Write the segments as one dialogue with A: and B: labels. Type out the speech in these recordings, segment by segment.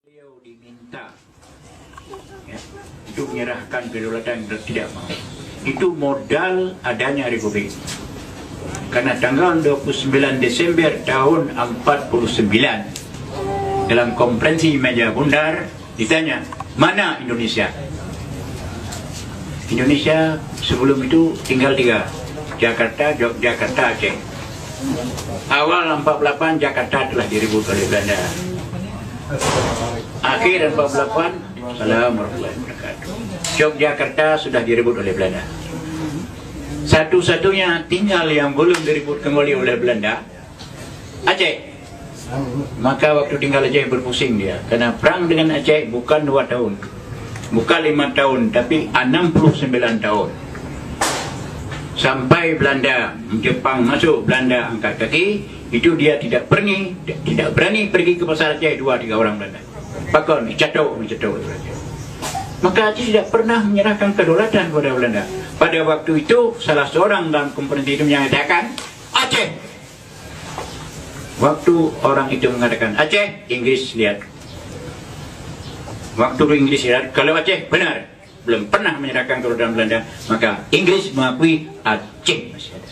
A: Beliau diminta untuk menyerahkan kedaulatan dan tidak mau. Itu modal adanya Republik. Karena tanggal 29 Desember tahun 49 dalam konferensi meja bundar ditanya, mana Indonesia? Indonesia sebelum itu tinggal 3, Jakarta, Yogyakarta, Aceh. Awal 48 Jakarta telah direbut oleh Belanda. Akhir 48 Assalamualaikum warahmatullahi wabarakatuh, Yogyakarta sudah direbut oleh Belanda. Satu-satunya tinggal yang belum direbut kembali oleh Belanda, Aceh. Maka waktu tinggal Aceh berpusing dia, karena perang dengan Aceh bukan 2 tahun, bukan 5 tahun, tapi 69 tahun. Sampai Belanda, Jepang masuk, Belanda angkat kaki, itu dia tidak berani pergi ke pasar Aceh 2-3 orang Belanda. Pakon, dicatok. Maka Aceh tidak pernah menyerahkan kedaulatan kepada Belanda. Pada waktu itu, salah seorang dalam konferensi itu menyatakan, Aceh. Waktu orang itu mengatakan Aceh, Inggris lihat. Waktu Inggris lihat, kalau Aceh benar, belum pernah menyerahkan kedaulatan Belanda, maka Inggris mengakui Aceh masih ada.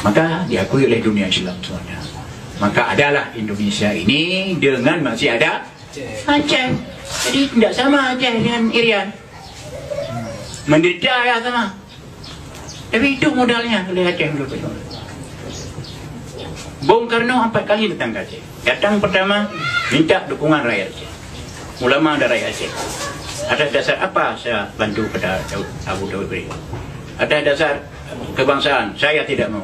A: Maka diakui oleh dunia Islam semuanya. Maka adalah Indonesia ini dengan masih ada Aceh. Jadi tidak sama Aceh dengan Irian. Menderita ya sama. Tapi itu modalnya oleh Aceh dulu. Bung Karno 4 kali datang ke Aceh. Datang pertama minta dukungan rakyat Aceh, ulama dan rakyat Aceh. Atas dasar apa saya bantu pada Abu Daud beri? Atas dasar kebangsaan, saya tidak mau.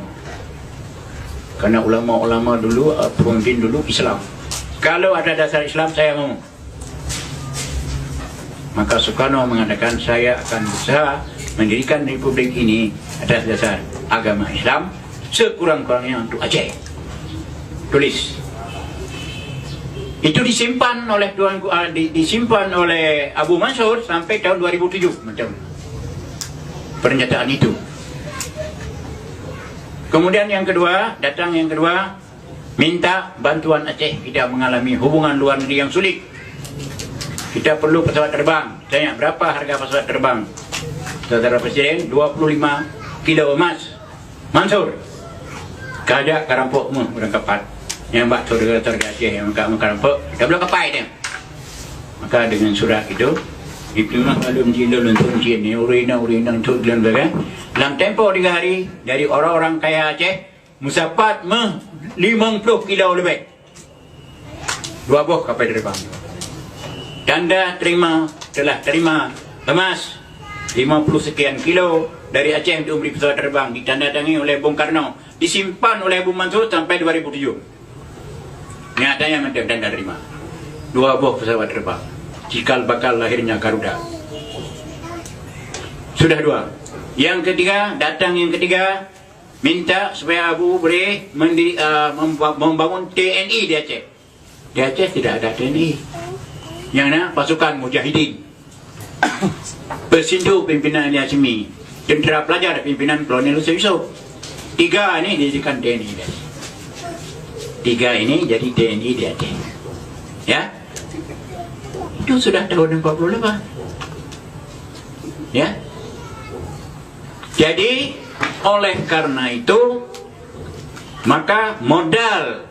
A: Karena ulama-ulama dulu, pemimpin dulu Islam. Kalau ada dasar Islam, saya mau. Maka Soekarno mengatakan, saya akan berusaha mendirikan Republik ini atas dasar agama Islam, sekurang-kurangnya untuk Aceh. Tulis. Itu disimpan oleh Abu Mansur sampai tahun 2007 macam pernyataan itu. Kemudian yang kedua, minta bantuan Aceh. Kita mengalami hubungan luar negeri yang sulit. Kita perlu pesawat terbang. Tanya, berapa harga pesawat terbang? Saudara Presiden, 25 kilo emas. Mansur, kajak karampokmu udah kepat. Yang mbak saudara Aceh yang karampok, kita belum kepai dia. Maka dengan surat itu mah lalu menjilul untuk sini urina untuk dan dalam tempoh 3 hari dari orang-orang kaya Aceh musapat 50 kilo lebih, 2 buah kapal terbang. Tanda telah terima emas 50 sekian kilo dari Aceh untuk memberi pesawat terbang, ditandatangani oleh Bung Karno, disimpan oleh Abu Mansur sampai 2007. Nyatanya menteri tanda terima 2 buah pesawat terbang, cikal bakal lahirnya Garuda. Sudah 2. Yang ketiga, minta supaya Abu boleh membangun TNI di Aceh. Di Aceh tidak ada TNI. Yang mana pasukan Mujahidin, Persindu pimpinan Ali Hashimi, tentera pelajar pimpinan Kolonel Yusuf. 3 ini dijadikan TNI di Aceh. 3 ini jadi TNI di Aceh. Ya, itu sudah tahun 48. Ya. Jadi oleh karena itu, maka modal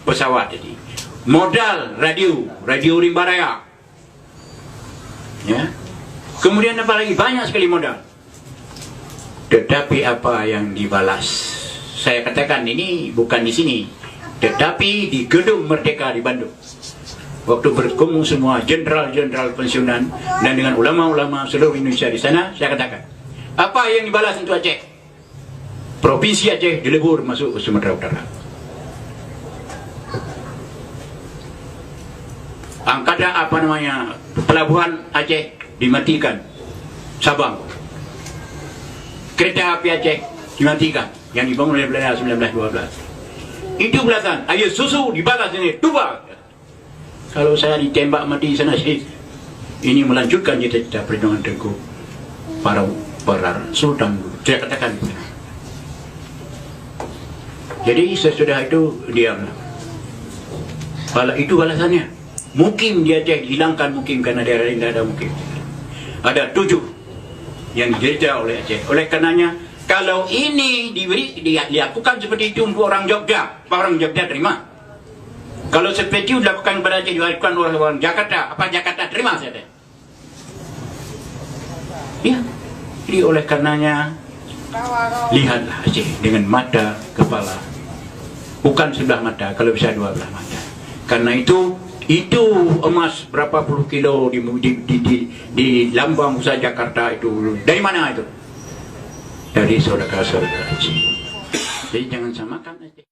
A: pesawat tadi, modal radio rimba raya, ya. Kemudian apa lagi? Banyak sekali modal. Tetapi apa yang dibalas? Saya katakan ini bukan di sini, tetapi di Gedung Merdeka di Bandung. Waktu berkumpul semua jenderal-jenderal pensiunan dan dengan ulama-ulama seluruh Indonesia di sana, saya katakan, apa yang dibalas untuk Aceh? Provinsi Aceh dilebur masuk ke Sumatera Utara. Angkatan pelabuhan Aceh dimatikan, Sabang. Kereta api Aceh dimatikan, yang dibangun oleh Belanda 1912. Itu belasan. Ayo susu dibalas ini, dua. Kalau saya ditembak mati sana sih, ini melanjutkan cita-cita perjuangan Tengku para Sultan. Saya katakan. Jadi sesudah itu diam. Itu balasannya. Mukim di Aceh hilangkan mukim karena daerah ini tidak ada mukim. Ada 7 yang dijajah oleh Aceh. Oleh karenanya, kalau ini dilakukan seperti itu untuk orang Jogja, orang Jogja terima. Kalau seperti itu dilakukan pada Aceh, dilakukan oleh orang Jakarta, apa Jakarta terima saja? Ya, jadi oleh karenanya lihatlah Aceh dengan mata kepala, bukan sebelah mata, kalau bisa 2 belah mata. Karena itu emas berapa puluh kilo di lambang usaha Jakarta itu dari mana itu? Dari saudara-saudara Aceh. Jadi jangan samakan Aceh.